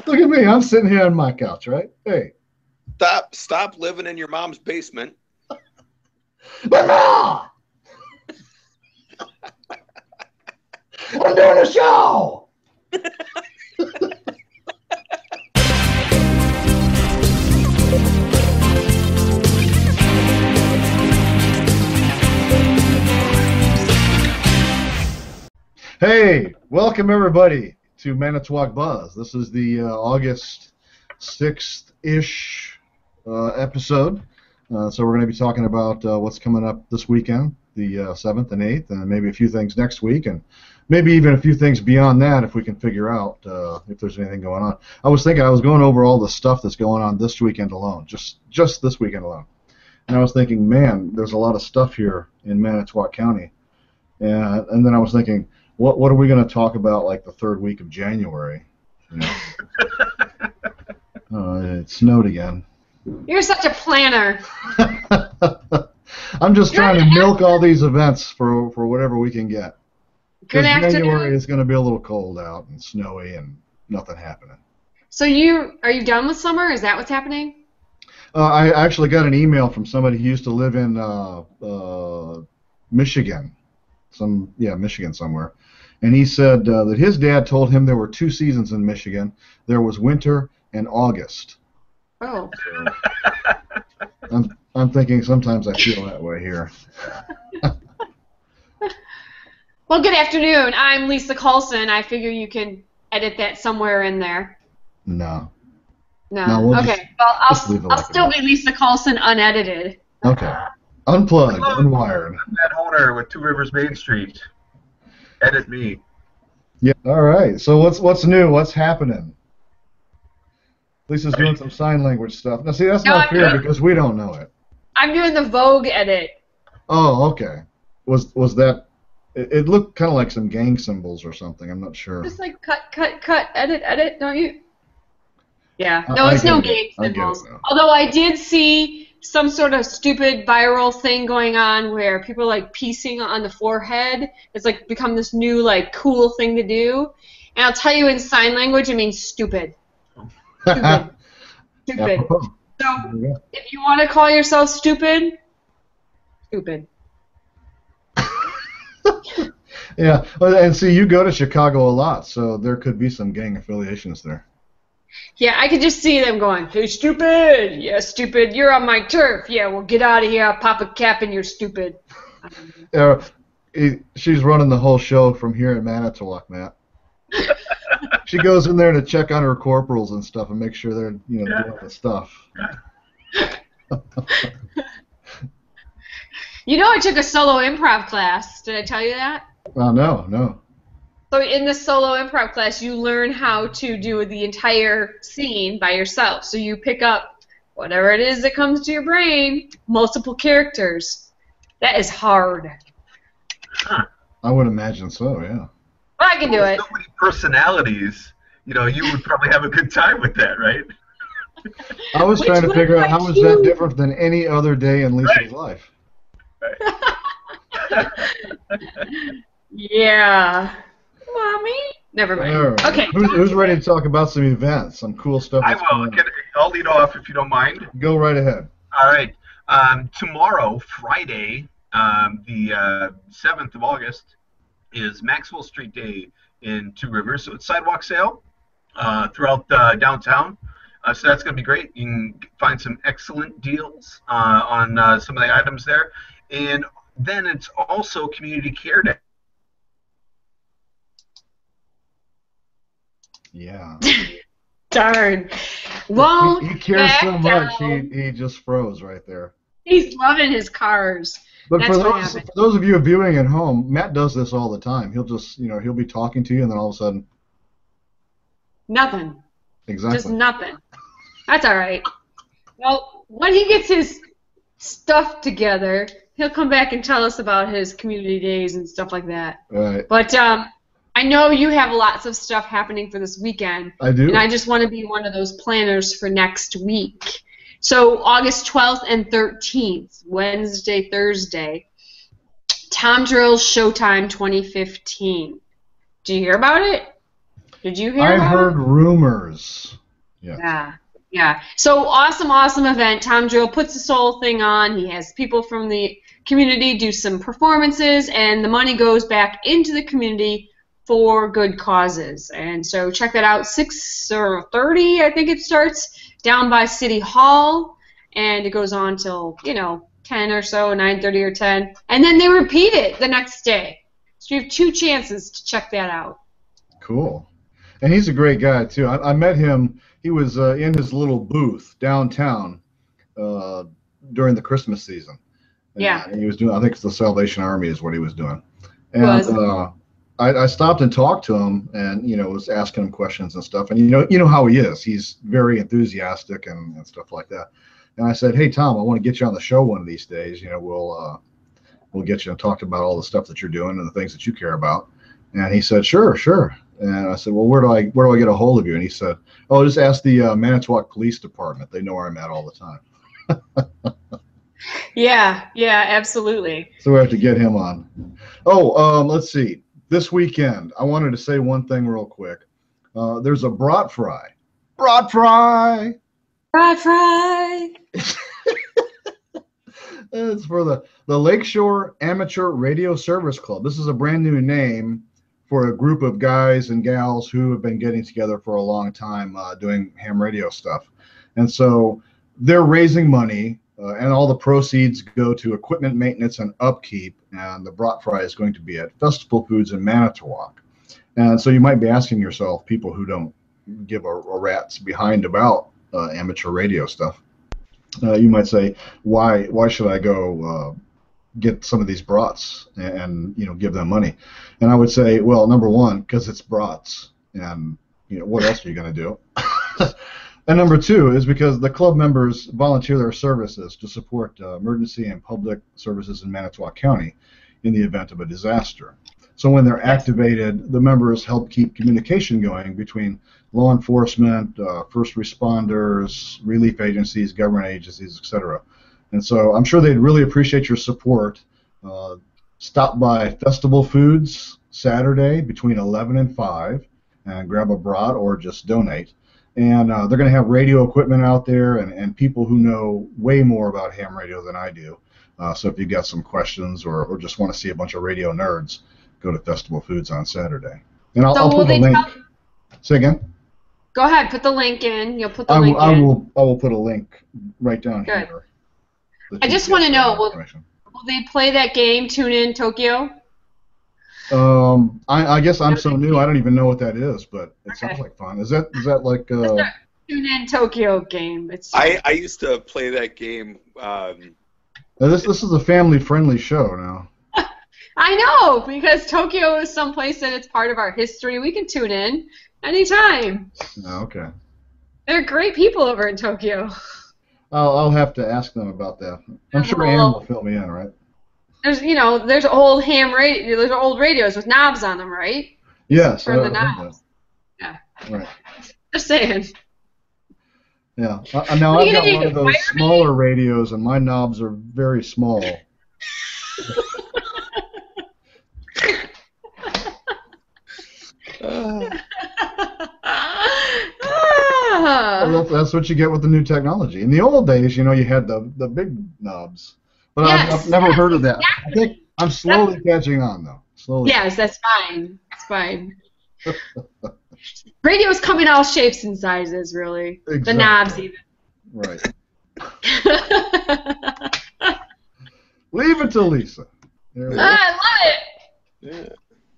Look at me. I'm sitting here on my couch, right? Hey. Stop living in your mom's basement. Mama! I'm doing a show! Hey, welcome everybody to Manitowoc Buzz. This is the August 6th-ish episode. So we're going to be talking about what's coming up this weekend, the 7th and 8th, and maybe a few things next week, and maybe even a few things beyond that if we can figure out if there's anything going on. I was going over all the stuff that's going on this weekend alone, just this weekend alone. And I was thinking, man, there's a lot of stuff here in Manitowoc County. And then I was thinking, what are we going to talk about like the third week of January? You know? It snowed again. You're such a planner. I'm just trying to milk all these events for whatever we can get. Good afternoon. January is going to be a little cold out and snowy and nothing happening. So are you done with summer? Is that what's happening? I actually got an email from somebody who used to live in Michigan. Michigan somewhere. And he said that his dad told him there were two seasons in Michigan. There was winter and August. Oh. So I'm thinking sometimes I feel that way here. Well, good afternoon. I'm Lisa Carlson. I figure you can edit that somewhere in there. No. No. Okay. Well, I'll still be Lisa Carlson unedited. Okay. Unplugged, unwired. I'm that owner with Two Rivers Main Street. Edit me. Yeah. All right. So what's new? What's happening? Lisa's doing some sign language stuff. Now, see, that's not fair because we don't know it. I'm doing the Vogue edit. Oh, okay. Was that? It looked kind of like some gang symbols or something. I'm not sure. Just like cut, edit, don't you? Yeah. No, it's no gang symbols. Although I did see some sort of stupid viral thing going on where people are like piecing on the forehead. It's like become this new like cool thing to do. And I'll tell you in sign language, it means stupid. Stupid. Stupid. So if you want to call yourself stupid, stupid. Yeah, and see, you go to Chicago a lot, so there could be some gang affiliations there. Yeah, I could just see them going, "Hey, stupid! Yeah, stupid! You're on my turf! Yeah, well, get out of here! I'll pop a cap and you're stupid." She's running the whole show from here in Manitowoc, Matt. She goes in there to check on her corporals and stuff and make sure they're doing the stuff. You know, I took a solo improv class. Did I tell you that? No. So in the solo improv class, you learn how to do the entire scene by yourself. So you pick up whatever it is that comes to your brain, multiple characters. That is hard. Huh. I would imagine so, yeah. Well, I can do it. So many personalities, you would probably have a good time with that, right? I was trying to figure out how is that different than any other day in Lisa's life. Right. Yeah. Mommy? Never mind. Right. Okay. Who's ready to talk about some events, some cool stuff? I will. I'll lead off if you don't mind. Go right ahead. All right. Tomorrow, Friday, the 7th of August, is Maxwell Street Day in Two Rivers. So it's sidewalk sale throughout downtown. So that's going to be great. You can find some excellent deals on some of the items there. And then it's also Community Care Day. Yeah. Darn. Well, he cares so much, he just froze right there. He's loving his cars. But for those of you viewing at home, Matt does this all the time. He'll just, he'll be talking to you, and then all of a sudden, nothing. Exactly. Just nothing. That's all right. Well, when he gets his stuff together, he'll come back and tell us about his community days and stuff like that. Right. But I know you have lots of stuff happening for this weekend. I do. And I just want to be one of those planners for next week. So August 12th and 13th, Wednesday, Thursday, Tom Drill's Showtime 2015. Do you hear about it? Did you hear I about heard it? rumors. Yes. Yeah. Yeah. So awesome event. Tom Drill puts this whole thing on. He has people from the community do some performances, and the money goes back into the community for good causes. And so check that out. 6:30, I think it starts, down by City Hall, and it goes on till 10 or so, 9:30 or 10, and then they repeat it the next day. So you have 2 chances to check that out. Cool. And he's a great guy, too. I met him. He was in his little booth downtown during the Christmas season. Yeah. And he was doing, I think it's the Salvation Army is what he was doing. And Was. I stopped and talked to him and, was asking him questions and stuff. And you know how he is. He's very enthusiastic and stuff like that. And I said, hey, Tom, I want to get you on the show one of these days. We'll get you and talk about all the stuff that you're doing and the things that you care about. And he said, sure. And I said, well, where do I get a hold of you? And he said, oh, just ask the Manitowoc Police Department. They know where I'm at all the time. Yeah, absolutely. So we have to get him on. Oh, let's see. This weekend, I wanted to say one thing real quick. There's a brat fry. Brat fry! Brat fry! It's for the Lakeshore Amateur Radio Service Club. This is a brand new name for a group of guys and gals who have been getting together for a long time doing ham radio stuff. And so they're raising money, and all the proceeds go to equipment maintenance and upkeep, and the brat fry is going to be at Festival Foods in Manitowoc. And so you might be asking yourself, people who don't give a rat's behind about amateur radio stuff, you might say, why should I go get some of these brats and give them money? And I would say, well, number one, because it's brats, and what else are you going to do? And number two is because the club members volunteer their services to support emergency and public services in Manitowoc County in the event of a disaster. So when they're activated, the members help keep communication going between law enforcement, first responders, relief agencies, government agencies, etc. And so I'm sure they'd really appreciate your support. Stop by Festival Foods Saturday between 11 and 5 and grab a brat or just donate. And they're going to have radio equipment out there and people who know way more about ham radio than I do. So if you've got some questions or just want to see a bunch of radio nerds, go to Festival Foods on Saturday. And I'll put the link. Say again? Go ahead, put the link in. You'll put the link in. I will put a link right down here. I just want to know, will they play that game, Tune In Tokyo? I guess I'm so new, I don't even know what that is, but it sounds like fun. Is that like Tune In Tokyo game? I used to play that game. This is a family-friendly show now. I know, because Tokyo is someplace that it's part of our history. We can tune in anytime. Oh, okay. They're great people over in Tokyo. I'll have to ask them about that. I'm sure Ann will fill me in, right? There's old there's old radios with knobs on them, right? Yes. For the knobs. Yeah. Right. Just saying. Yeah. Now I've got one of those smaller radios, and my knobs are very small. Well, that's what you get with the new technology. In the old days, you had the big knobs. But I've never heard of that. Exactly. I think I'm slowly catching on, though. Slowly. Yes, that's fine. It's fine. Radios come in all shapes and sizes, really. Exactly. The knobs, even. Right. Leave it to Lisa. I love it. Yeah.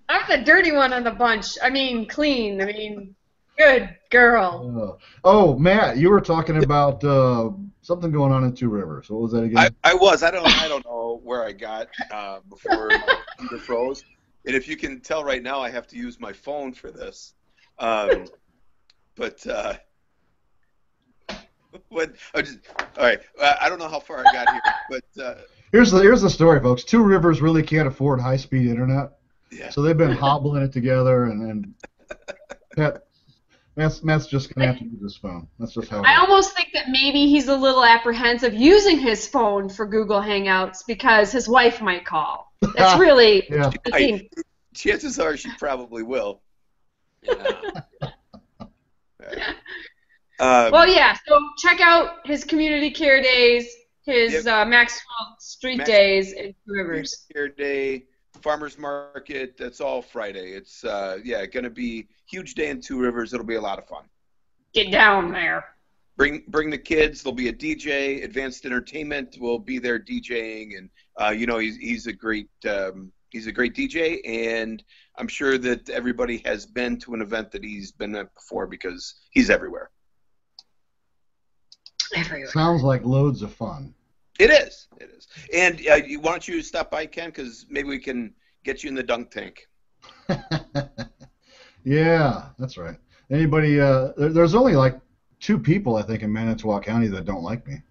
I'm the dirty one on the bunch. I mean, clean. I mean, good girl. Oh, Matt, you were talking about something going on in Two Rivers. What was that again? I was. I don't know where I got before my computer froze. And if you can tell right now, I have to use my phone for this. All right. I don't know how far I got here, but here's the story, folks. Two Rivers really can't afford high-speed internet, so they've been hobbling it together, and Matt's just gonna have to use his phone. That's just how. I almost think that maybe he's a little apprehensive using his phone for Google Hangouts because his wife might call. That's really the thing. Chances are she probably will. Yeah. Well, yeah. So check out his community care days, his Maxwell Street days in Two Rivers. Care day, farmers market. That's all Friday. It's going to be huge day in Two Rivers. It'll be a lot of fun. Get down there. Bring the kids. There'll be a DJ. Advanced Entertainment will be there DJing, and he's a great DJ, and I'm sure that everybody has been to an event that he's been at before because he's everywhere. Everywhere. Sounds like loads of fun. It is. And why don't you stop by, Ken? Because maybe we can get you in the dunk tank. Yeah, that's right. Anybody? There's only like 2 people, I think, in Manitowoc County that don't like me.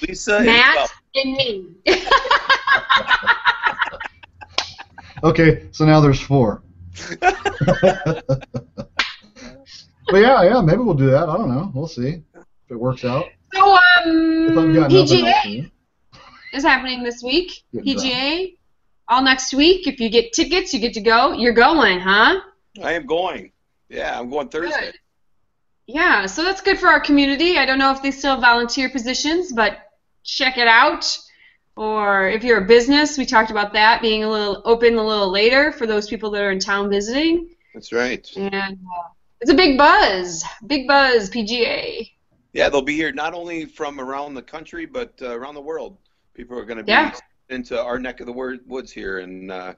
Lisa Matt and me. Okay, so now there's 4. But yeah, maybe we'll do that. I don't know. We'll see if it works out. So, If I've got nothing else to PGA do. is happening this week. Good PGA all next week. If you get tickets, you get to go. You're going, huh? I am going. Yeah, I'm going Thursday. Good. Yeah, so that's good for our community. I don't know if they still have volunteer positions, but check it out. Or if you're a business, we talked about that being a little open a little later for those people that are in town visiting. That's right. And it's a big buzz PGA. Yeah, they'll be here not only from around the country, but around the world. People are going to be into our neck of the woods here and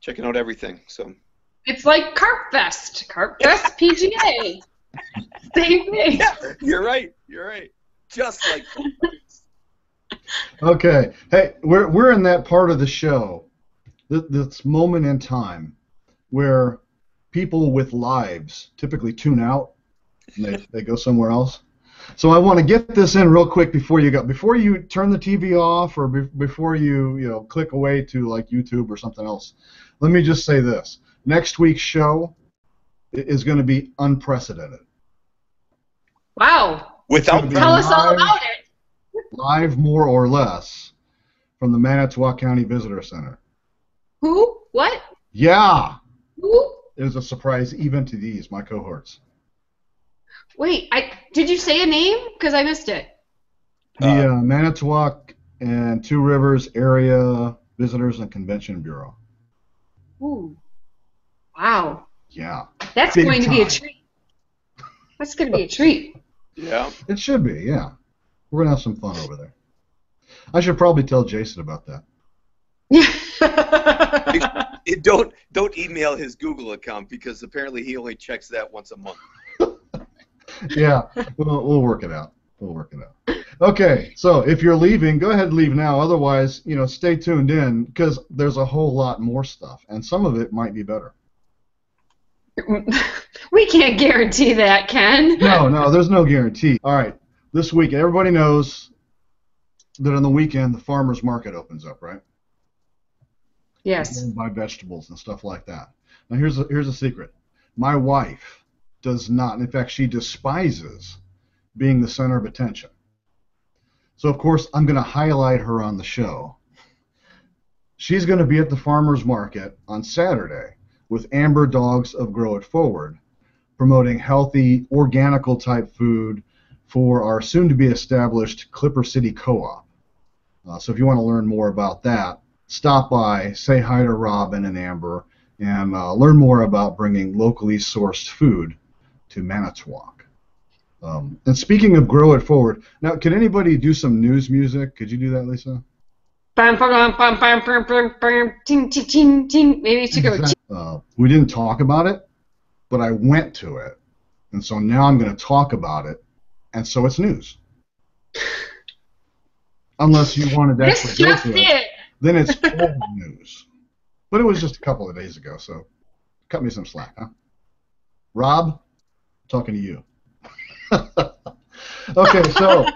checking out everything. So it's like Carp Fest PGA. Same thing. Yeah, you're right. Just like Carp Fest. Okay. Hey, we're in that part of the show, this moment in time, where people with lives typically tune out and they go somewhere else. So I want to get this in real quick before you turn the TV off or before you click away to like YouTube or something else. Let me just say this: next week's show is going to be unprecedented. Wow! Tell us all about it. Live, more or less, from the Manitowoc County Visitor Center. Who? What? Yeah. Who? It was a surprise even to these, my cohorts. Wait, did you say a name? Because I missed it. The Manitowoc and Two Rivers Area Visitors and Convention Bureau. Ooh. Wow. Yeah. That's Big going to time. be a treat. That's going to be a treat. Yeah. It should be, yeah. We're going to have some fun over there. I should probably tell Jason about that. Don't email his Google account because apparently he only checks that once a month. Yeah, we'll work it out. Okay, so if you're leaving, go ahead and leave now. Otherwise, stay tuned in because there's a whole lot more stuff, and some of it might be better. We can't guarantee that, Ken. No, there's no guarantee. All right, this week, everybody knows that on the weekend the farmers market opens up, right? Yes. You can buy vegetables and stuff like that. Now, here's a secret. My wife does not. In fact, she despises being the center of attention. So, of course, I'm going to highlight her on the show. She's going to be at the farmers market on Saturday with Amber Dogs of Grow It Forward, promoting healthy, organical type food for our soon-to-be-established Clipper City Co-op. So if you want to learn more about that, stop by, say hi to Robin and Amber, and learn more about bringing locally sourced food to Manitowoc. And speaking of Grow It Forward, now, can anybody do some news music? Could you do that, Lisa? Ting, ting, ting, ting. Maybe it should go. We didn't talk about it, but I went to it, and so now I'm going to talk about it, and so it's news. Unless you wanted to actually go to it, then it's old news. But it was just a couple of days ago, so cut me some slack, huh? Rob, talking to you. Okay, so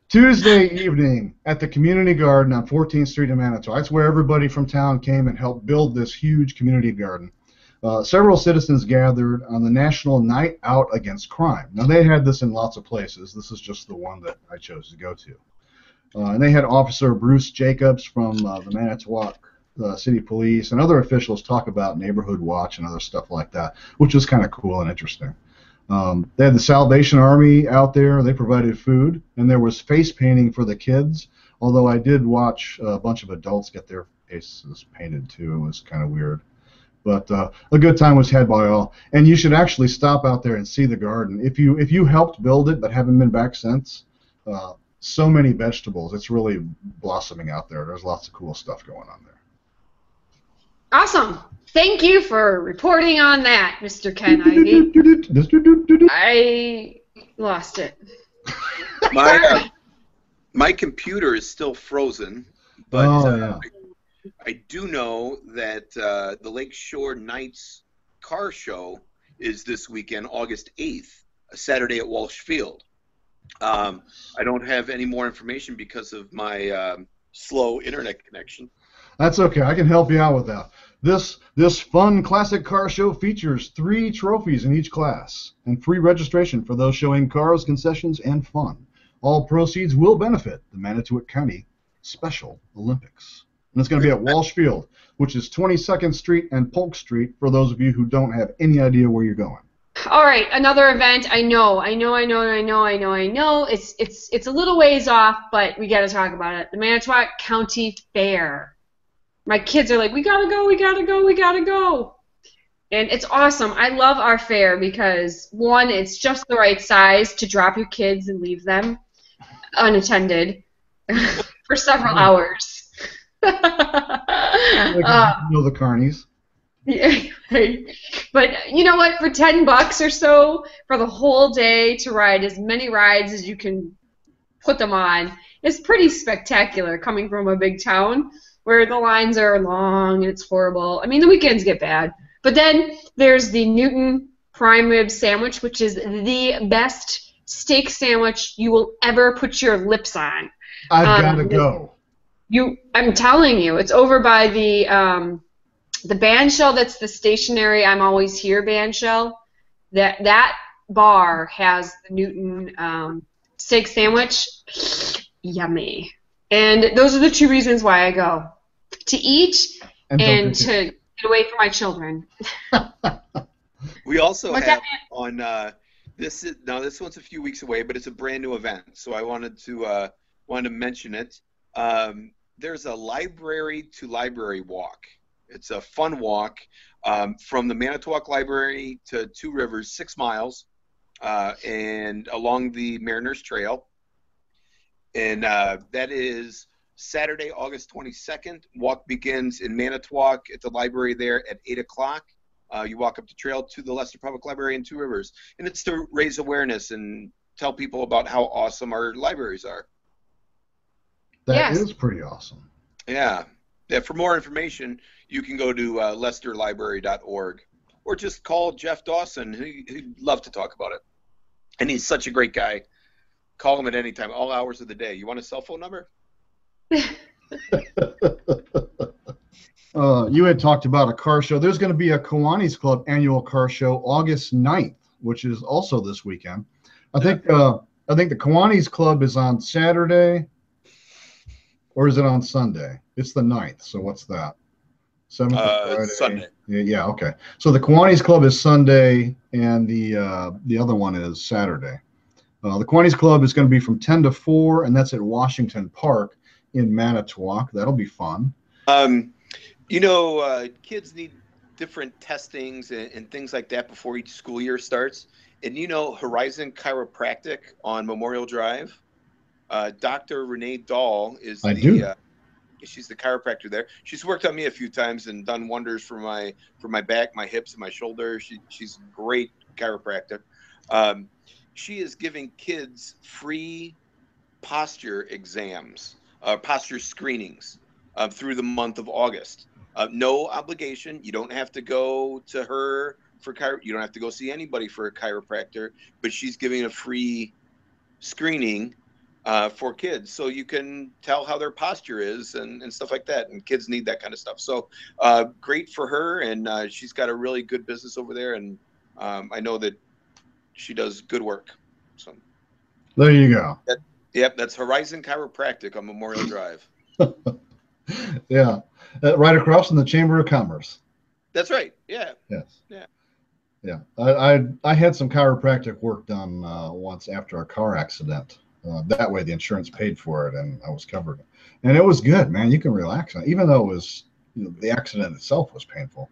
Tuesday evening at the Community Garden on 14th Street in Manitowoc. That's where everybody from town came and helped build this huge community garden. Several citizens gathered on the National Night Out Against Crime. Now, they had this in lots of places. This is just the one that I chose to go to. And they had Officer Bruce Jacobs from the Manitowoc city police, and other officials talk about neighborhood watch and other stuff like that, which was kind of cool and interesting. They had the Salvation Army out there. They provided food, and there was face painting for the kids, although I did watch a bunch of adults get their faces painted too. It was kind of weird. But a good time was had by all. And you should actually stop out there and see the garden. If you helped build it but haven't been back since, so many vegetables. It's really blossoming out there. There's lots of cool stuff going on there. Awesome. Thank you for reporting on that, Mr. Ken Ivey. I lost it. My computer is still frozen, but I do know that the Lakeshore Nights car show is this weekend, August 8th, a Saturday at Walsh Field. I don't have any more information because of my slow internet connection. That's okay. I can help you out with that. This fun classic car show features 3 trophies in each class and free registration for those showing cars, concessions, and fun. All proceeds will benefit the Manitowoc County Special Olympics. And it's going to be at Walsh Field, which is 22nd Street and Polk Street for those of you who don't have any idea where you're going. All right, another event. I know. It's a little ways off, but we got to talk about it. The Manitowoc County Fair. My kids are like, we gotta go. And it's awesome. I love our fair because, one, it's just the right size to drop your kids and leave them unattended for several hours. The carnies. Yeah, right. But you know what? For $10 or so for the whole day to ride as many rides as you can put them on, it's pretty spectacular coming from a big town where the lines are long and it's horrible. I mean, the weekends get bad. But then there's the Newton prime rib sandwich, which is the best steak sandwich you will ever put your lips on. I've got to go. I'm telling you, it's over by the bandshell. That's the stationary I'm always here bandshell. That bar has the Newton steak sandwich. Yummy. And those are the 2 reasons why I go: to eat and to get away from my children. We also have on this one's a few weeks away, but it's a brand new event, so I wanted to mention it. There's a library to library walk. It's a fun walk from the Manitowoc Library to Two Rivers, 6 miles, and along the Mariners Trail. And that is Saturday, August 22nd. Walk begins in Manitowoc at the library there at 8 o'clock. You walk up the trail to the Leicester Public Library in Two Rivers. And it's to raise awareness and tell people about how awesome our libraries are. That is pretty awesome. Yeah. For more information, you can go to leicesterlibrary.org or just call Jeff Dawson. He'd love to talk about it. And he's such a great guy. Call him at any time, all hours of the day. You want a cell phone number? You had talked about a car show. There's going to be a Kiwanis Club annual car show August 9th, which is also this weekend. I think the Kiwanis Club is on Saturday, or is it on Sunday? It's the 9th, so what's that? 7th Sunday. Yeah, okay. So the Kiwanis Club is Sunday, and the other one is Saturday. The Kiwanis Club is going to be from 10 to 4, and that's at Washington Park in Manitowoc. That'll be fun. Kids need different testings and things like that before each school year starts. And Horizon Chiropractic on Memorial Drive, Dr. Renee Dahl is she's the chiropractor there. She's worked on me a few times and done wonders for my back, my hips, and my shoulder. She's a great chiropractor. She is giving kids free posture exams, posture screenings through the month of August. No obligation. You don't have to go to her you don't have to go see anybody for a chiropractor, but she's giving a free screening for kids so you can tell how their posture is and stuff like that. And kids need that kind of stuff. So great for her. And she's got a really good business over there. And I know that she does good work. So there you go. That's Horizon Chiropractic on Memorial Drive. Yeah. Right across from the Chamber of Commerce. That's right. Yeah. Yes. Yeah. Yeah. I had some chiropractic work done once after a car accident. That way the insurance paid for it and I was covered. And it was good, man. You can relax on it, even though it was, the accident itself was painful.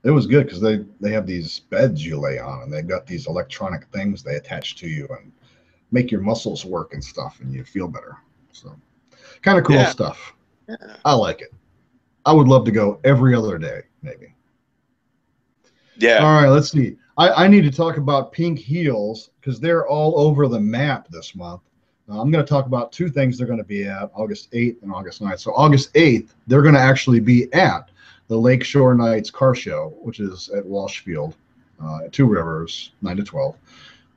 It was good because they have these beds you lay on, and they've got these electronic things they attach to you and make your muscles work and stuff, and you feel better. So kind of cool stuff. Yeah. I like it. I would love to go every other day, maybe. Yeah. All right, let's see. I need to talk about Pink Heels because they're all over the map this month. I'm going to talk about two things they're going to be at August 8th and August 9th. So August 8th, they're going to actually be at the Lakeshore Nights Car Show, which is at Walsh Field, at Two Rivers, 9 to 12.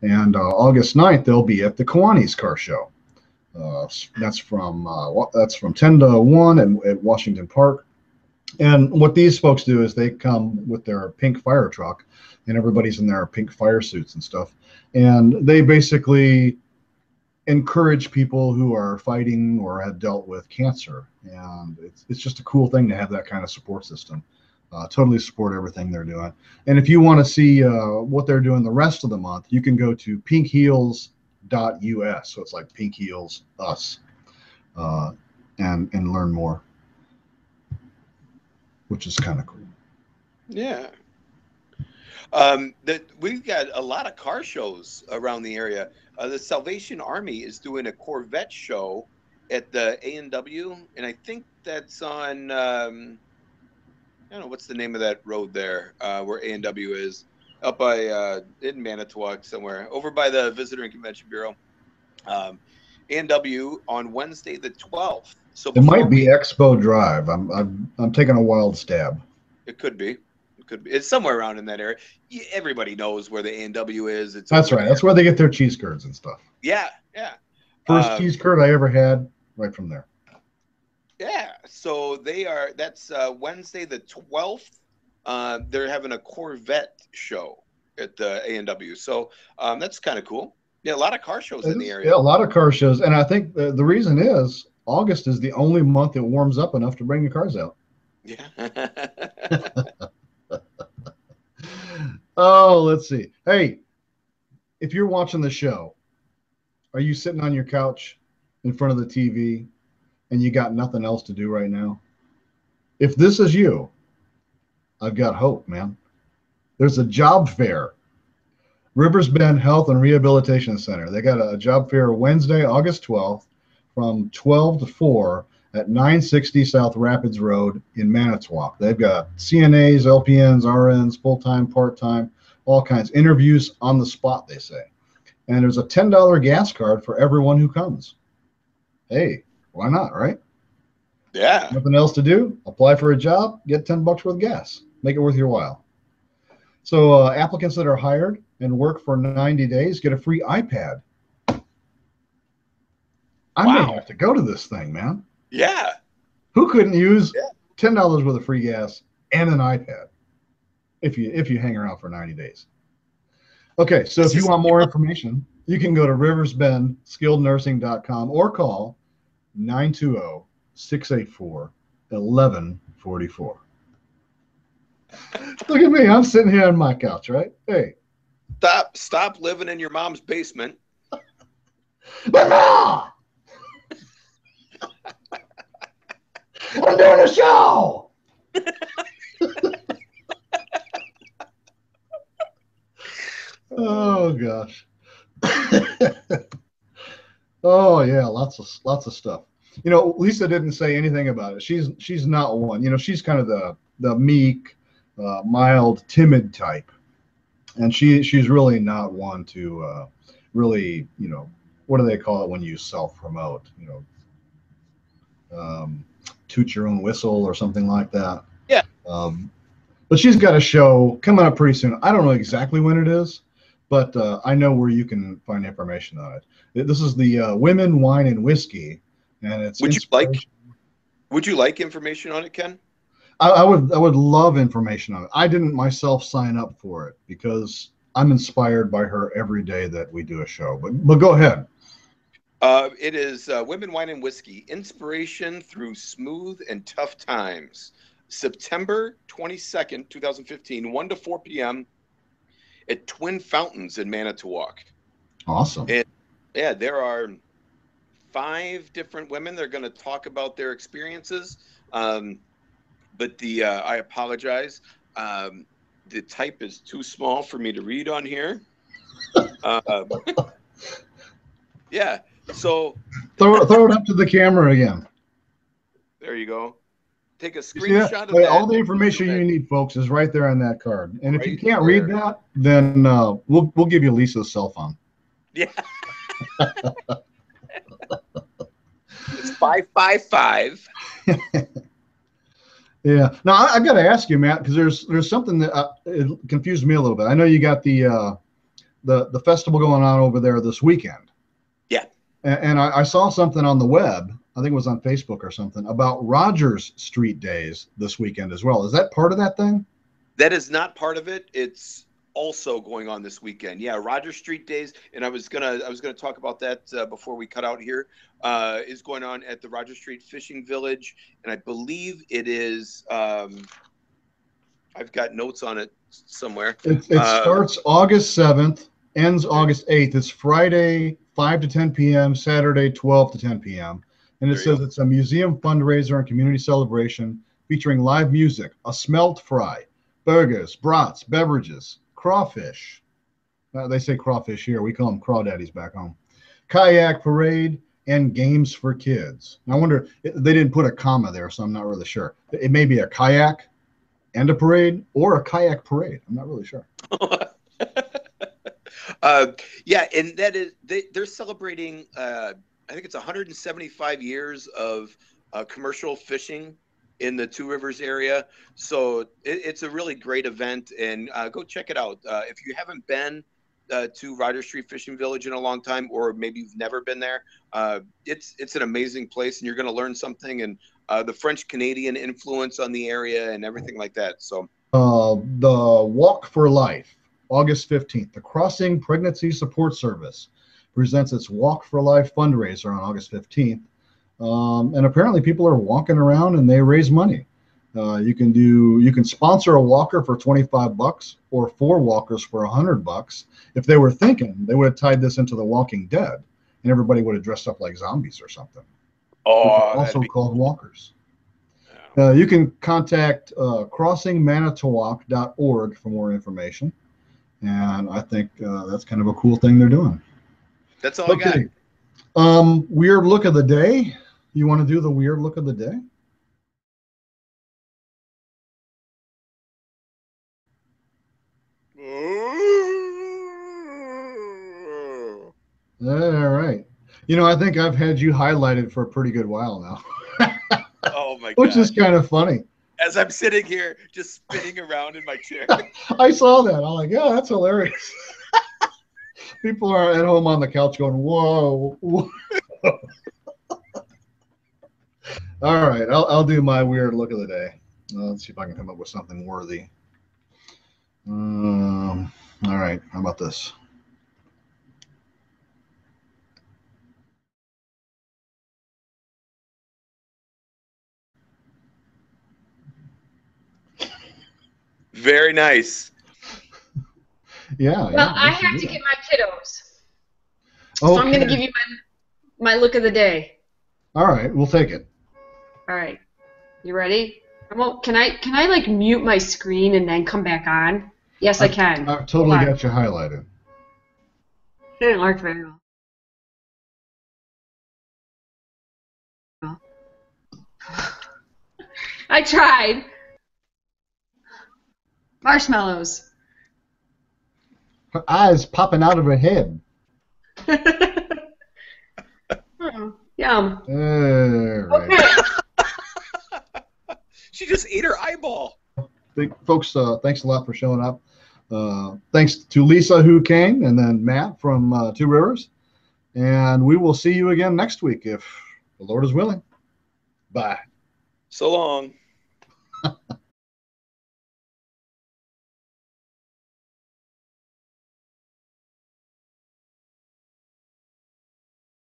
And August 9th, they'll be at the Kiwanis Car Show. That's from 10 to 1 at Washington Park. And what these folks do is they come with their pink fire truck, and everybody's in their pink fire suits and stuff. And they basically encourage people who are fighting or have dealt with cancer. And it's just a cool thing to have that kind of support system. Totally support everything they're doing. And if you want to see what they're doing the rest of the month, you can go to pinkheels.us. So it's like Pink Heels Us, and learn more, which is kind of cool. Yeah. We've got a lot of car shows around the area. The Salvation Army is doing a Corvette show at the A&W, and I think that's on, I don't know, what's the name of that road there where A&W is? Up by, in Manitowoc somewhere, over by the Visitor and Convention Bureau. A&W on Wednesday the 12th. So it might be Expo Drive. I'm taking a wild stab. It could be. It's somewhere around in that area. Everybody knows where the A&W is. That's right. That's where they get their cheese curds and stuff. Yeah, yeah. First cheese curd I ever had, right from there. Yeah. So that's Wednesday the 12th. They're having a Corvette show at the A&W. So that's kind of cool. Yeah, a lot of car shows in the area. Yeah, a lot of car shows. And I think the reason is August is the only month it warms up enough to bring your cars out. Yeah. Oh, let's see. Hey, if you're watching the show, are you sitting on your couch in front of the TV and you got nothing else to do right now? If this is you, I've got hope, man. There's a job fair. Rivers Bend Health and Rehabilitation Center. They got a job fair Wednesday, August 12th from 12 to 4 at 960 South Rapids Road in Manitowoc. They've got CNAs, LPNs, RNs, full-time, part-time, all kinds. Interviews on the spot, they say. And there's a $10 gas card for everyone who comes. Hey, why not, right? Yeah. Nothing else to do? Apply for a job, get $10 worth of gas. Make it worth your while. So applicants that are hired and work for 90 days get a free iPad. I may have to go to this thing, man. Yeah. Who couldn't use $10 worth of free gas and an iPad if you hang around for 90 days? Okay, so if you want more information, you can go to riversbendskillednursing.com or call 920-684-1144. Look at me. I'm sitting here on my couch, right? Hey. Stop living in your mom's basement. Mama! I'm doing a show. Oh gosh. Oh yeah, lots of stuff. You know, Lisa didn't say anything about it. She's not one. You know, she's kind of the meek, mild, timid type, and she's really not one to really, you know, what do they call it when you self-promote? You know, toot your own whistle or something like that. Yeah. But she's got a show coming up pretty soon. I don't know exactly when it is, but I know where you can find information on it. This is the Women, Wine, and Whiskey, and it's. Would you like information on it, Ken? I would love information on it. I didn't myself sign up for it because I'm inspired by her every day that we do a show. But go ahead. It is Women, Wine, and Whiskey, Inspiration Through Smooth and Tough Times. September 22nd, 2015, 1 to 4 p.m. at Twin Fountains in Manitowoc. Awesome. And, yeah, there are 5 different women that are going to talk about their experiences. But I apologize. The type is too small for me to read on here. Yeah. So throw it up to the camera again. There you go. Take a screenshot of that. All the information you need, folks, is right there on that card. And if you can't read that, then we'll give you Lisa's cell phone. Yeah. It's 555. Yeah. Now I got to ask you, Matt, because there's something that it confused me a little bit. I know you got the festival going on over there this weekend. Yeah. And I saw something on the web. I think it was on Facebook or something about Rogers Street Days this weekend as well. Is that part of that thing? That is not part of it. It's also going on this weekend. Yeah, Rogers Street Days, and I was gonna talk about that before we cut out here. Is going on at the Rogers Street Fishing Village, and I believe it is. I've got notes on it somewhere. It starts August 7th, ends August 8th. It's Friday 5 to 10 p.m., Saturday 12 to 10 p.m. And it says it's a museum fundraiser and community celebration featuring live music, a smelt fry, burgers, brats, beverages, crawfish. They say crawfish here. We call them crawdaddies back home. Kayak parade and games for kids. And I wonder, they didn't put a comma there, so I'm not really sure. It may be a kayak and a parade or a kayak parade. I'm not really sure. Yeah, and that is they're celebrating. I think it's 175 years of commercial fishing in the Two Rivers area. So it's a really great event, and go check it out. If you haven't been to Rogers Street Fishing Village in a long time, or maybe you've never been there, it's an amazing place, and you're going to learn something, and the French-Canadian influence on the area and everything like that. So the Walk for Life, August 15th, the Crossing Pregnancy Support Service presents its Walk for Life fundraiser on August 15th. And apparently people are walking around and they raise money. You can sponsor a walker for $25 or 4 walkers for $100. If they were thinking, they would have tied this into The Walking Dead and everybody would have dressed up like zombies or something. Also called walkers. You can contact crossingmanitowoc.org for more information. And I think that's kind of a cool thing they're doing. That's all I got. Weird look of the day. You want to do the weird look of the day? All right. I think I've had you highlighted for a pretty good while now. Oh my god. Which is kind of funny. As I'm sitting here just spinning around in my chair. I saw that. I'm like, yeah, that's hilarious. People are at home on the couch going, whoa. All right, I'll do my weird look of the day. Let's see if I can come up with something worthy. All right, how about this? Very nice. Yeah. Well, I have to get my kiddos. So I'm going to give you my look of the day. All right, we'll take it. All right. You ready? Can I like mute my screen and then come back on? Yes, I can. I've totally got you highlighted. It didn't work very well. I tried. Marshmallows. Her eyes popping out of her head. Yum. Right. Okay. She just ate her eyeball. Folks, thanks a lot for showing up. Thanks to Lisa who came, and then Matt from Two Rivers. And we will see you again next week if the Lord is willing. Bye. So long.